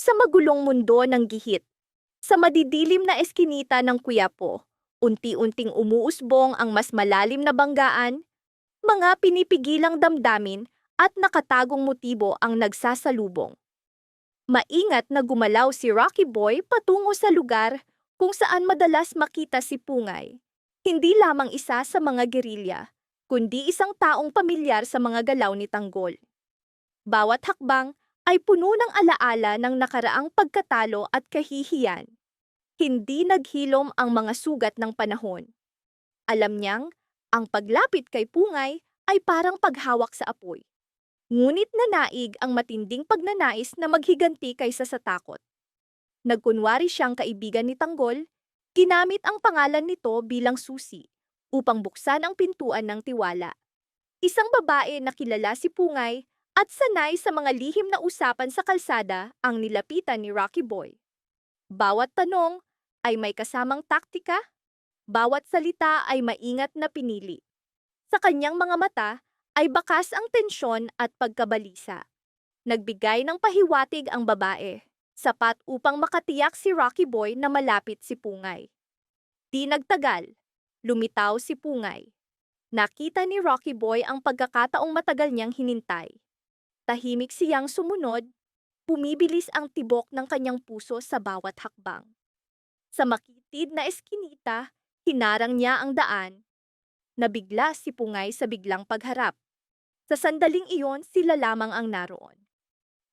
Sa magulong mundo ng gihit, sa madidilim na eskinita ng Quiapo, unti-unting umuusbong ang mas malalim na banggaan, mga pinipigilang damdamin at nakatagong motibo ang nagsasalubong. Maingat na gumalaw si Rocky Boy patungo sa lugar kung saan madalas makita si Pungay. Hindi lamang isa sa mga gerilya, kundi isang taong pamilyar sa mga galaw ni Tanggol. Bawat hakbang ay puno ng alaala ng nakaraang pagkatalo at kahihiyan. Hindi naghilom ang mga sugat ng panahon. Alam niyang, ang paglapit kay Pungay ay parang paghawak sa apoy. Ngunit nanaig ang matinding pagnanais na maghiganti kaysa sa takot. Nagkunwari siyang kaibigan ni Tanggol, ginamit ang pangalan nito bilang susi upang buksan ang pintuan ng tiwala. Isang babae na kilala si Pungay at sanay sa mga lihim na usapan sa kalsada ang nilapitan ni Rocky Boy. Bawat tanong ay may kasamang taktika, bawat salita ay maingat na pinili. Sa kanyang mga mata ay bakas ang tensyon at pagkabalisa. Nagbigay ng pahiwatig ang babae, sapat upang makatiyak si Rocky Boy na malapit si Pungay. Di nagtagal, lumitaw si Pungay. Nakita ni Rocky Boy ang pagkakataong matagal niyang hinintay. Tahimik siyang sumunod, bumibilis ang tibok ng kanyang puso sa bawat hakbang. Sa makitid na eskinita, hinarang niya ang daan. Nabigla si Pungay sa biglang pagharap. Sa sandaling iyon, sila lamang ang naroon.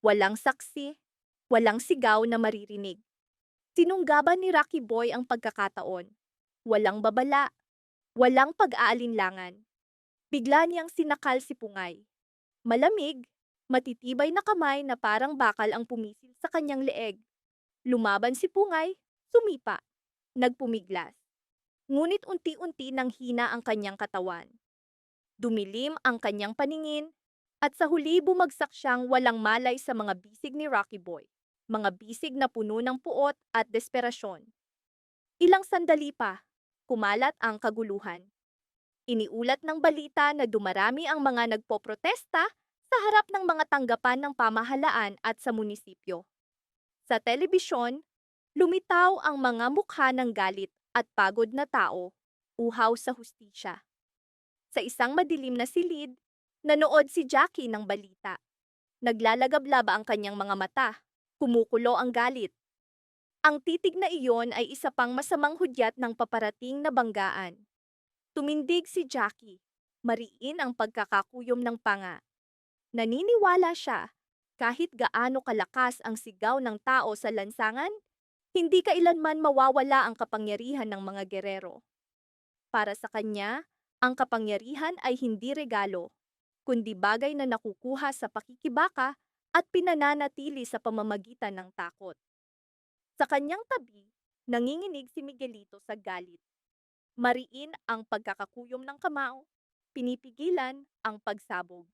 Walang saksi, walang sigaw na maririnig. Sinunggaban ni Rocky Boy ang pagkakataon. Walang babala, walang pag-aalinlangan. Bigla niyang sinakal si Pungay. Malamig, matitibay na kamay na parang bakal ang pumisil sa kanyang leeg. Lumaban si Pungay, sumipa, nagpumiglas. Ngunit unti-unti nang hina ang kanyang katawan. Dumilim ang kanyang paningin, at sa huli bumagsak siyang walang malay sa mga bisig ni Rocky Boy. Mga bisig na puno ng puot at desperasyon. Ilang sandali pa, kumalat ang kaguluhan. Iniulat ng balita na dumarami ang mga nagpoprotesta sa harap ng mga tanggapan ng pamahalaan at sa munisipyo. Sa telebisyon, lumitaw ang mga mukha ng galit at pagod na tao, uhaw sa hustisya. Sa isang madilim na silid, nanood si Jackie ng balita. Naglalagablaba ang kanyang mga mata, kumukulo ang galit. Ang titig na iyon ay isa pang masamang hudyat ng paparating na banggaan. Tumindig si Jackie, mariin ang pagkakakuyom ng panga. Naniniwala siya, kahit gaano kalakas ang sigaw ng tao sa lansangan, hindi kailanman mawawala ang kapangyarihan ng mga gerero. Para sa kanya, ang kapangyarihan ay hindi regalo, kundi bagay na nakukuha sa pakikibaka at pinananatili sa pamamagitan ng takot. Sa kanyang tabi, nanginginig si Miguelito sa galit. Mariin ang pagkakakuyom ng kamao, pinipigilan ang pagsabog.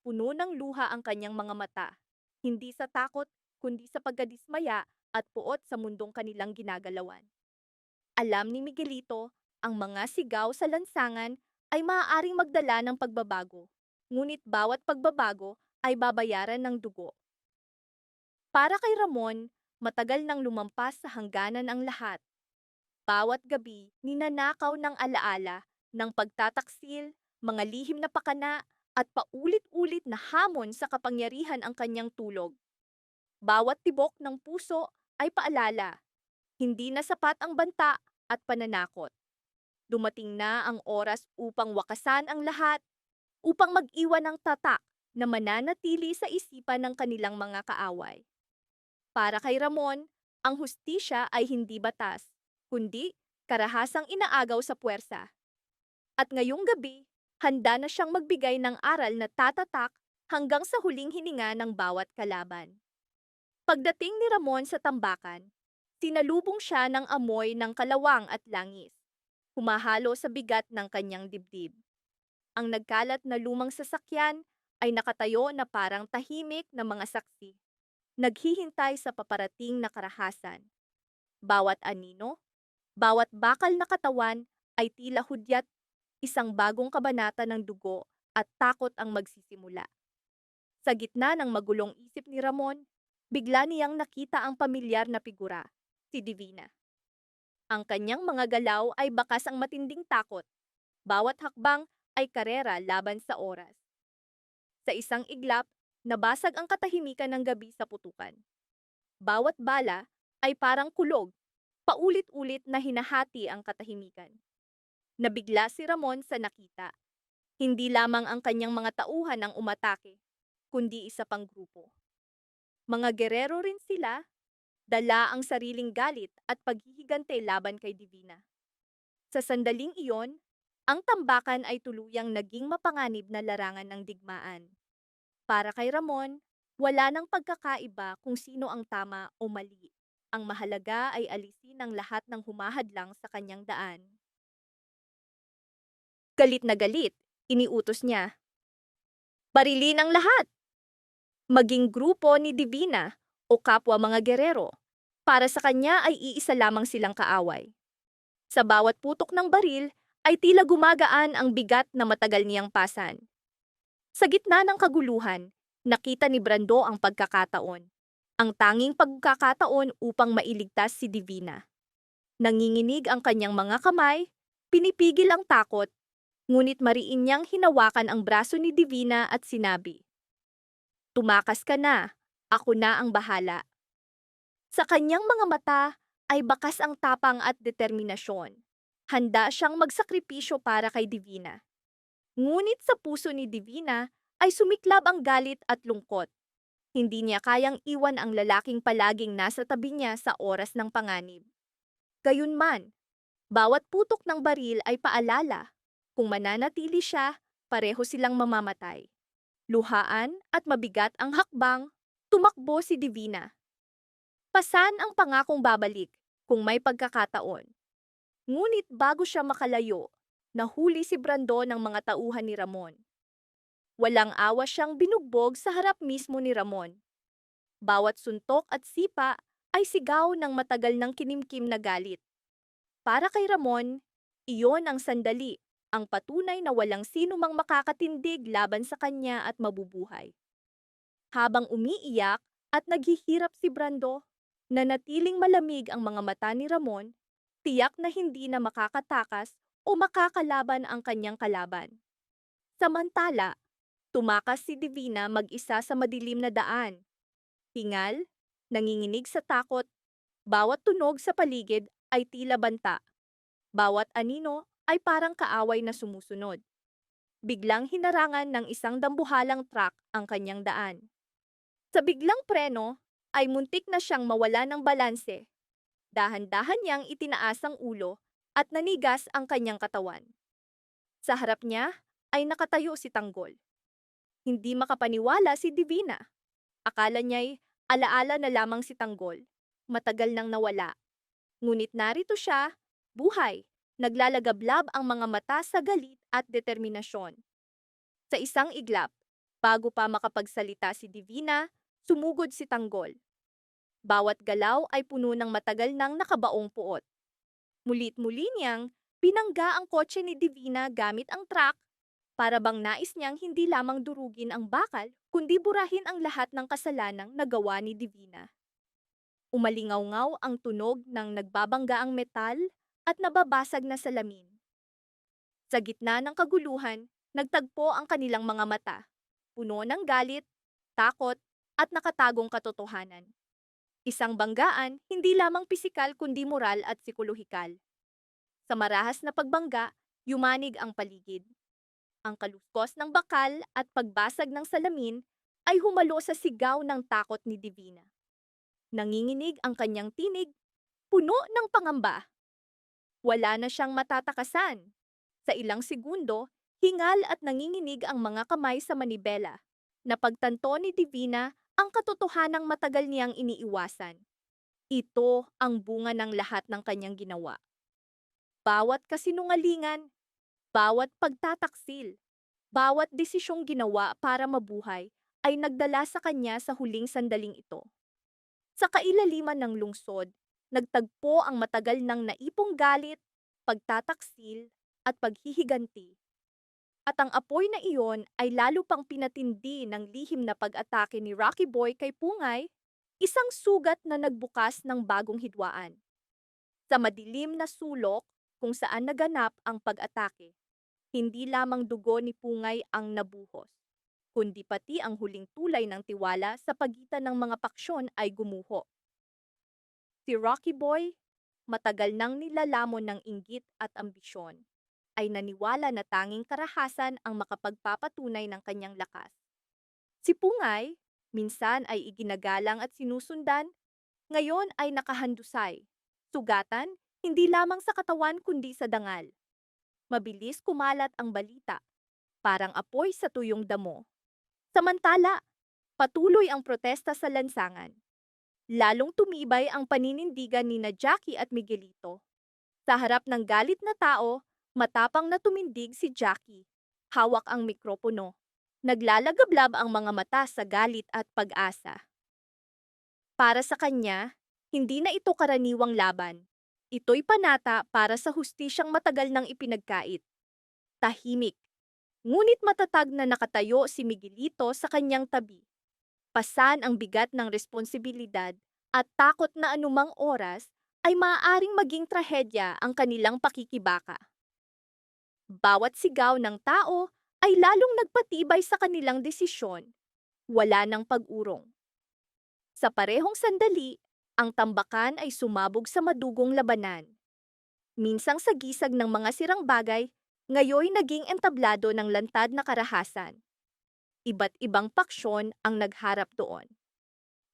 Puno ng luha ang kanyang mga mata, hindi sa takot kundi sa pagkadismaya at puot sa mundong kanilang ginagalawan. Alam ni Miguelito, ang mga sigaw sa lansangan ay maaaring magdala ng pagbabago, ngunit bawat pagbabago ay babayaran ng dugo. Para kay Ramon, matagal nang lumampas sa hangganan ang lahat. Bawat gabi, ninanakaw ng alaala, ng pagtataksil, mga lihim na pakana, at paulit-ulit na hamon sa kapangyarihan ang kanyang tulog. Bawat tibok ng puso ay paalala. Hindi na sapat ang banta at pananakot. Dumating na ang oras upang wakasan ang lahat, upang mag-iwan ng tatak na mananatili sa isipan ng kanilang mga kaaway. Para kay Ramon, ang hustisya ay hindi batas, kundi karahasang inaagaw sa puwersa. At ngayong gabi, handa na siyang magbigay ng aral na tatatak hanggang sa huling hininga ng bawat kalaban. Pagdating ni Ramon sa tambakan, sinalubong siya ng amoy ng kalawang at langis, humahalo sa bigat ng kanyang dibdib. Ang nagkalat na lumang sasakyan ay nakatayo na parang tahimik na mga saksi, naghihintay sa paparating na karahasan. Bawat anino, bawat bakal na katawan ay tila hudyat, isang bagong kabanata ng dugo at takot ang magsisimula. Sa gitna ng magulong isip ni Ramon, Bigla niyang nakita ang pamilyar na figura, si Divina. Ang kanyang mga galaw ay bakas ang matinding takot. Bawat hakbang ay karera laban sa oras. Sa isang iglap, nabasag ang katahimikan ng gabi sa putukan. Bawat bala ay parang kulog, paulit-ulit na hinahati ang katahimikan. Nabigla si Ramon sa nakita. Hindi lamang ang kanyang mga tauhan ang umatake, kundi isa pang grupo. Mga gerero rin sila, dala ang sariling galit at paghihigante laban kay Divina. Sa sandaling iyon, ang tambakan ay tuluyang naging mapanganib na larangan ng digmaan. Para kay Ramon, wala nang pagkakaiba kung sino ang tama o mali. Ang mahalaga ay alisin ang lahat ng humahadlang sa kanyang daan. Galit na galit, iniutos niya. Barilin ang lahat! Maging grupo ni Divina o kapwa mga gerero. Para sa kanya ay iisa lamang silang kaaway. Sa bawat putok ng baril ay tila gumagaan ang bigat na matagal niyang pasan. Sa gitna ng kaguluhan, nakita ni Brando ang pagkakataon. Ang tanging pagkakataon upang mailigtas si Divina. Nanginginig ang kanyang mga kamay, pinipigil ang takot, ngunit mariin niyang hinawakan ang braso ni Divina at sinabi, "Tumakas ka na, ako na ang bahala." Sa kanyang mga mata ay bakas ang tapang at determinasyon. Handa siyang magsakripisyo para kay Divina. Ngunit sa puso ni Divina ay sumiklab ang galit at lungkot. Hindi niya kayang iwan ang lalaking palaging nasa tabi niya sa oras ng panganib. Gayunman, bawat putok ng baril ay paalala. Kung mananatili siya, pareho silang mamamatay. Luhaan at mabigat ang hakbang, tumakbo si Divina. Pasan ang pangakong babalik kung may pagkakataon. Ngunit bago siya makalayo, nahuli si Brando ng mga tauhan ni Ramon. Walang awa siyang binugbog sa harap mismo ni Ramon. Bawat suntok at sipa ay sigaw ng matagal ng kinimkim na galit. Para kay Ramon, iyon ang sandali, ang patunay na walang sino mang makakatindig laban sa kanya at mabubuhay. Habang umiiyak at naghihirap si Brando, nanatiling malamig ang mga mata ni Ramon, tiyak na hindi na makakatakas o makakalaban ang kanyang kalaban. Samantala, tumakas si Divina mag-isa sa madilim na daan. Hingal, nanginginig sa takot, bawat tunog sa paligid ay tila banta. Bawat anino ay parang kaaway na sumusunod. Biglang hinarangan ng isang dambuhalang truck ang kanyang daan. Sa biglang preno, ay muntik na siyang mawala ng balanse. Dahan-dahan niyang itinaas ang ulo at nanigas ang kanyang katawan. Sa harap niya ay nakatayo si Tanggol. Hindi makapaniwala si Divina. Akala niya'y alaala na lamang si Tanggol. Matagal nang nawala. Ngunit narito siya, buhay, naglalagablab ang mga mata sa galit at determinasyon. Sa isang iglap, bago pa makapagsalita si Divina, sumugod si Tanggol. Bawat galaw ay puno ng matagal nang nakabaong puot. Mulit-muli niyang pinangga ang kotse ni Divina gamit ang truck para bang nais niyang hindi lamang durugin ang bakal, kundi burahin ang lahat ng kasalanang nagawa ni Divina. Umalingaw-ngaw ang tunog ng nagbabanggaang metal at nababasag na salamin. Sa gitna ng kaguluhan, nagtagpo ang kanilang mga mata, puno ng galit, takot, at nakatagong katotohanan. Isang banggaan, hindi lamang pisikal kundi moral at psikolohikal. Sa marahas na pagbangga, yumanig ang paligid. Ang kaluskos ng bakal at pagbasag ng salamin ay humalo sa sigaw ng takot ni Divina. Nanginginig ang kanyang tinig, puno ng pangamba. Wala na siyang matatakasan. Sa ilang segundo, hingal at nanginginig ang mga kamay sa manibela. Napagtanto ni Divina ang katotohanang matagal niyang iniiwasan. Ito ang bunga ng lahat ng kanyang ginawa. Bawat kasinungalingan, bawat pagtataksil, bawat desisyong ginawa para mabuhay ay nagdala sa kanya sa huling sandaling ito. Sa kailaliman ng lungsod, nagtagpo ang matagal ng naipong galit, pagtataksil, at paghihiganti. At ang apoy na iyon ay lalo pang pinatindi ng lihim na pag-atake ni Rocky Boy kay Pungay. isang sugat na nagbukas ng bagong hidwaan. Sa madilim na sulok kung saan naganap ang pag-atake, hindi lamang dugo ni Pungay ang nabuhos, kundi pati ang huling tulay ng tiwala sa pagitan ng mga paksyon ay gumuho. Si Rocky Boy, matagal nang nilalamon ng inggit at ambisyon, ay naniwala na tanging karahasan ang makapagpapatunay ng kanyang lakas. Si Pungay, minsan ay iginagalang at sinusundan, ngayon ay nakahandusay, sugatan, hindi lamang sa katawan kundi sa dangal. Mabilis kumalat ang balita, parang apoy sa tuyong damo. Samantala, patuloy ang protesta sa lansangan. Lalong tumibay ang paninindigan ni na Jackie at Miguelito. Sa harap ng galit na tao, matapang na tumindig si Jackie. Hawak ang mikropono. Naglalagablab ang mga mata sa galit at pag-asa. Para sa kanya, hindi na ito karaniwang laban. Ito'y panata para sa hustisyang matagal nang ipinagkait. Tahimik. Ngunit matatag na nakatayo si Miguelito sa kanyang tabi. Pasan ang bigat ng responsibilidad at takot na anumang oras ay maaaring maging trahedya ang kanilang pakikibaka. Bawat sigaw ng tao ay lalong nagpatibay sa kanilang desisyon. Wala ng pag-urong. Sa parehong sandali, ang tambakan ay sumabog sa madugong labanan. Minsang sa gisag ng mga sirang bagay, ngayoy naging entablado ng lantad na karahasan. Iba't ibang paksyon ang nagharap doon.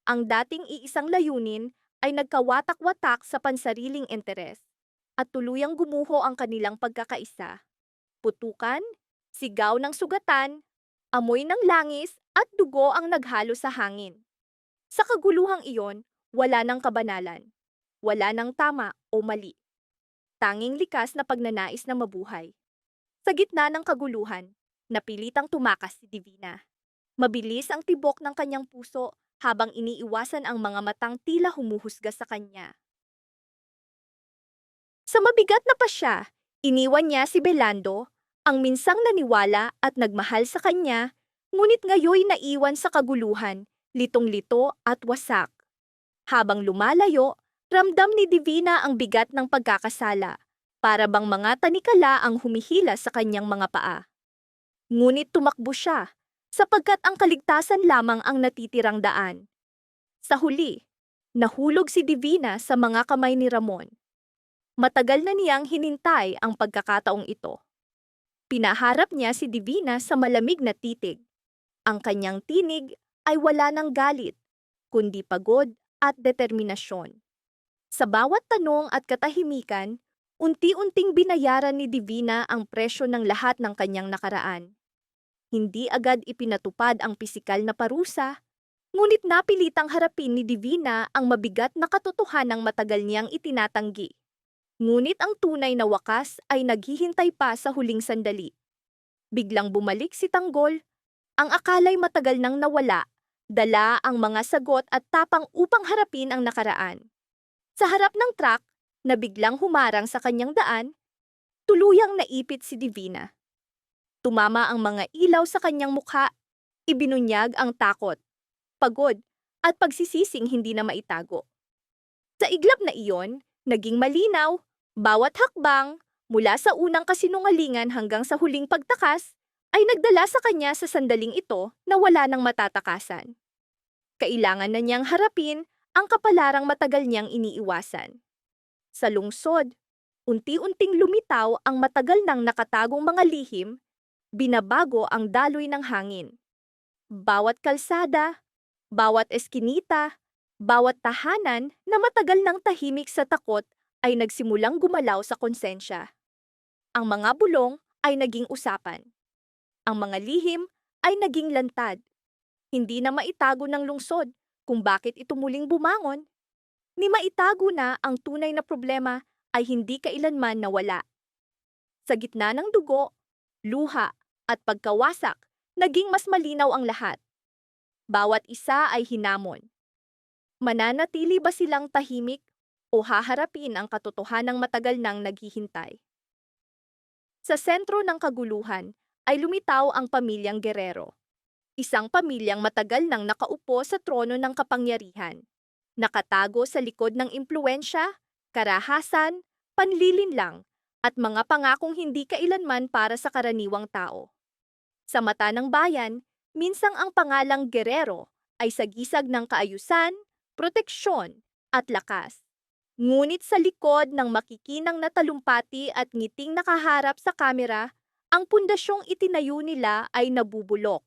Ang dating iisang layunin ay nagkawatak-watak sa pansariling interes at tuluyang gumuho ang kanilang pagkakaisa. Putukan, sigaw ng sugatan, amoy ng langis at dugo ang naghalo sa hangin. Sa kaguluhang iyon, wala ng kabanalan, wala ng tama o mali. Tanging likas na pagnanais na mabuhay. Sa gitna ng kaguluhan, napilitang tumakas si Divina. Mabilis ang tibok ng kanyang puso habang iniiwasan ang mga matang tila humuhusga sa kanya. Sa mabigat na pasya, iniwan niya si Belando, ang minsang naniwala at nagmahal sa kanya, ngunit ngayoy naiwan sa kaguluhan, litong-lito at wasak. Habang lumalayo, ramdam ni Divina ang bigat ng pagkakasala, para bang mga tanikala ang humihila sa kanyang mga paa. Ngunit tumakbo siya, sapagkat ang kaligtasan lamang ang natitirang daan. Sa huli, nahulog si Divina sa mga kamay ni Ramon. Matagal na niyang hinintay ang pagkakataong ito. Pinaharap niya si Divina sa malamig na titig. Ang kanyang tinig ay wala ng galit, kundi pagod at determinasyon. Sa bawat tanong at katahimikan, unti-unting binayaran ni Divina ang presyo ng lahat ng kanyang nakaraan. Hindi agad ipinatupad ang pisikal na parusa, ngunit napilitang harapin ni Divina ang mabigat na katotohanang matagal niyang itinatanggi. Ngunit ang tunay na wakas ay naghihintay pa sa huling sandali. Biglang bumalik si Tanggol, ang akalay matagal nang nawala, dala ang mga sagot at tapang upang harapin ang nakaraan. Sa harap ng truck, na biglang humarang sa kanyang daan, tuluyang naipit si Divina. Tumama ang mga ilaw sa kanyang mukha, ibinunyag ang takot, pagod, at pagsisising hindi na maitago. Sa iglap na iyon, naging malinaw, bawat hakbang, mula sa unang kasinungalingan hanggang sa huling pagtakas, ay nagdala sa kanya sa sandaling ito na wala nang matatakasan. Kailangan na niyang harapin ang kapalarang matagal niyang iniiwasan. Sa lungsod, unti-unting lumitaw ang matagal nang nakatagong mga lihim, binabago ang daloy ng hangin. Bawat kalsada, bawat eskinita, bawat tahanan na matagal nang tahimik sa takot ay nagsimulang gumalaw sa konsensya. Ang mga bulong ay naging usapan. Ang mga lihim ay naging lantad. Hindi na maitago ng lungsod kung bakit ito muling bumangon. Ni maitago na ang tunay na problema ay hindi kailanman nawala. Sa gitna ng dugo, luha at pagkawasak, naging mas malinaw ang lahat. Bawat isa ay hinamon. Mananatili ba silang tahimik o haharapin ang katotohanang matagal nang naghihintay? Sa sentro ng kaguluhan ay lumitaw ang pamilyang Guerrero. Isang pamilyang matagal nang nakaupo sa trono ng kapangyarihan. nakatago sa likod ng impluwensya, karahasan, panlilinlang, at mga pangakong hindi kailanman para sa karaniwang tao. Sa mata ng bayan, minsang ang pangalang Guerrero ay sagisag ng kaayusan, proteksyon, at lakas. Ngunit sa likod ng makikinang na talumpati at ngiting nakaharap sa kamera, ang pundasyong itinayo nila ay nabubulok.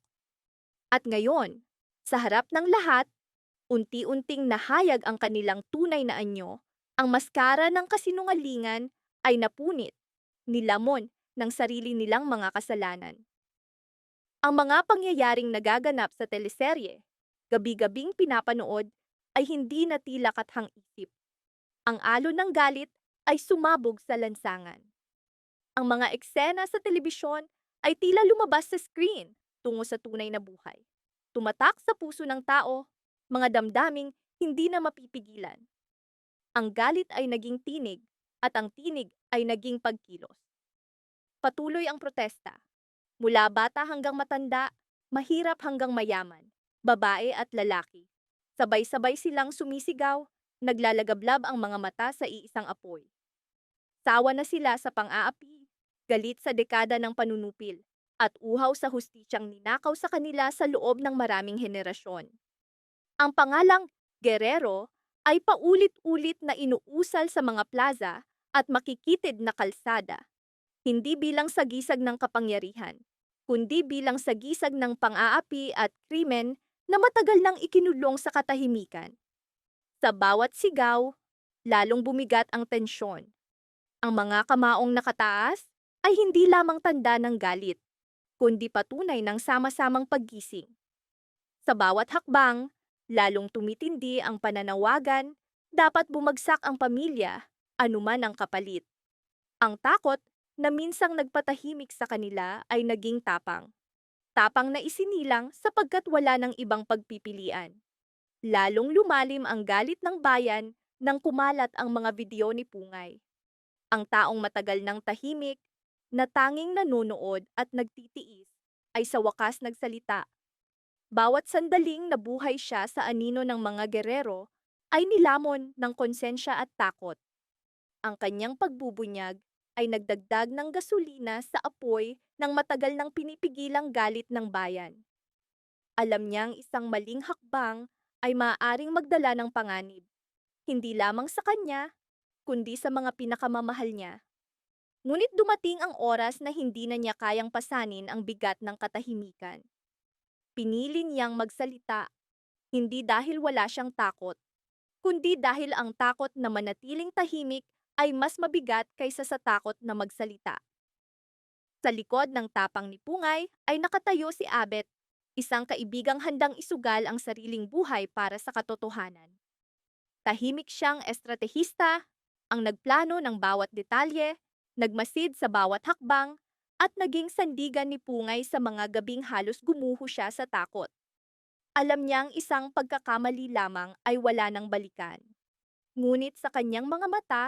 At ngayon, sa harap ng lahat, unti-unting nahayag ang kanilang tunay na anyo, ang maskara ng kasinungalingan ay napunit, nilamon ng sarili nilang mga kasalanan. Ang mga pangyayaring nagaganap sa teleserye, gabi-gabing pinapanood, ay hindi na tila kathang-isip. Ang alon ng galit ay sumabog sa lansangan. Ang mga eksena sa telebisyon ay tila lumabas sa screen tungo sa tunay na buhay. Tumatak sa puso ng tao, mga damdaming hindi na mapipigilan. Ang galit ay naging tinig at ang tinig ay naging pagkilos. Patuloy ang protesta. Mula bata hanggang matanda, mahirap hanggang mayaman, babae at lalaki. Sabay-sabay silang sumisigaw, naglalagablab ang mga mata sa iisang apoy. Sawa na sila sa pang-aapi, galit sa dekada ng panunupil, at uhaw sa hustisyang ninakaw sa kanila sa loob ng maraming henerasyon. Ang pangalang Guerrero ay paulit-ulit na inuusal sa mga plaza at makikitid na kalsada, hindi bilang sagisag ng kapangyarihan, kundi bilang sagisag ng pang-aapi at krimen na matagal nang ikinulong sa katahimikan. Sa bawat sigaw, lalong bumigat ang tensyon. Ang mga kamaong nakataas ay hindi lamang tanda ng galit, kundi patunay ng sama-samang paggising. Sa bawat hakbang, lalong tumitindi ang pananawagan, dapat bumagsak ang pamilya, anuman ang kapalit. Ang takot na minsang nagpatahimik sa kanila ay naging tapang. Tapang na isinilang sapagkat wala ng ibang pagpipilian. Lalong lumalim ang galit ng bayan nang kumalat ang mga video ni Pungay. Ang taong matagal nang tahimik, na tanging nanonood at nagtitiis, ay sa wakas nagsalita. Bawat sandaling nabuhay siya sa anino ng mga Guerrero ay nilamon ng konsensya at takot. Ang kanyang pagbubunyag ay nagdagdag ng gasolina sa apoy ng matagal nang pinipigilang galit ng bayan. Alam niyang isang maling hakbang ay maaaring magdala ng panganib, hindi lamang sa kanya, kundi sa mga pinakamamahal niya. Ngunit dumating ang oras na hindi na niya kayang pasanin ang bigat ng katahimikan. Pinili niyang magsalita, hindi dahil wala siyang takot, kundi dahil ang takot na manatiling tahimik ay mas mabigat kaysa sa takot na magsalita. Sa likod ng tapang ni Pungay ay nakatayo si Abet, isang kaibigang handang isugal ang sariling buhay para sa katotohanan. Tahimik siyang estratehista, ang nagplano ng bawat detalye, nagmasid sa bawat hakbang, at naging sandigan ni Pungay sa mga gabing halos gumuho siya sa takot. Alam niyang isang pagkakamali lamang ay wala nang balikan. Ngunit sa kanyang mga mata,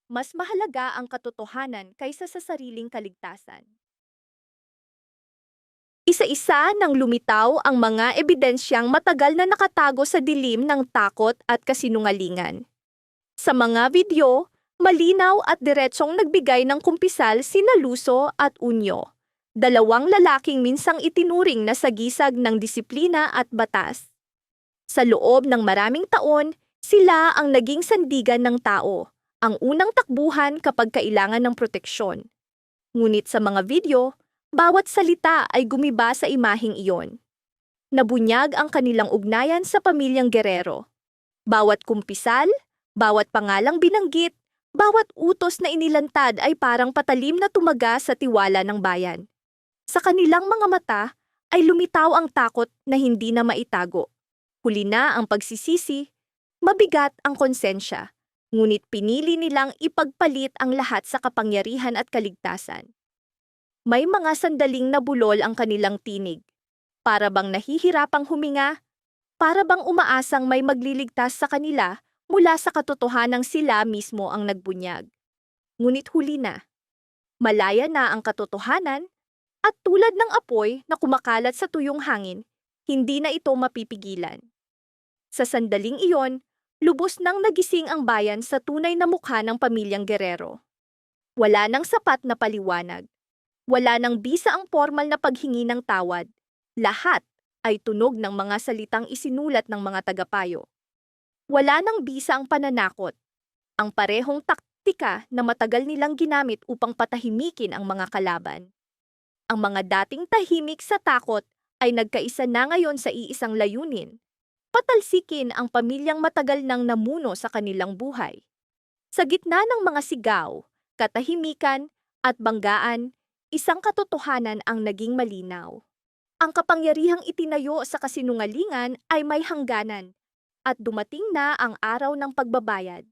mas mahalaga ang katotohanan kaysa sa sariling kaligtasan. Isa-isa nang lumitaw ang mga ebidensyang matagal na nakatago sa dilim ng takot at kasinungalingan. Sa mga video, malinaw at diretsong nagbigay ng kumpisal sina Luso at Unyo, dalawang lalaking minsang itinuring na sagisag ng disiplina at batas. Sa loob ng maraming taon, sila ang naging sandigan ng tao, ang unang takbuhan kapag kailangan ng proteksyon. Ngunit sa mga video, bawat salita ay gumiba sa imaheng iyon. Nabunyag ang kanilang ugnayan sa pamilyang Guerrero. Bawat kumpisal, bawat pangalang binanggit, bawat utos na inilantad ay parang patalim na tumaga sa tiwala ng bayan. Sa kanilang mga mata ay lumitaw ang takot na hindi na maitago. Huli na ang pagsisisi, mabigat ang konsensya. Ngunit pinili nilang ipagpalit ang lahat sa kapangyarihan at kaligtasan. May mga sandaling nabulol ang kanilang tinig. Para bang nahihirapang huminga, para bang umaasang may magliligtas sa kanila mula sa katotohanang sila mismo ang nagbunyag. Ngunit huli na. Malaya na ang katotohanan at tulad ng apoy na kumakalat sa tuyong hangin, hindi na ito mapipigilan. Sa sandaling iyon, Lubos nang nagising ang bayan sa tunay na mukha ng pamilyang Guerrero. Wala nang sapat na paliwanag. Wala nang bisa ang formal na paghingi ng tawad. Lahat ay tunog ng mga salitang isinulat ng mga tagapayo. Wala nang bisa ang pananakot. Ang parehong taktika na matagal nilang ginamit upang patahimikin ang mga kalaban. Ang mga dating tahimik sa takot ay nagkaisa na ngayon sa iisang layunin. Patalsikin ang pamilyang matagal nang namuno sa kanilang buhay. Sa gitna ng mga sigaw, katahimikan, at banggaan, isang katotohanan ang naging malinaw. Ang kapangyarihang itinayo sa kasinungalingan ay may hangganan, at dumating na ang araw ng pagbabayad.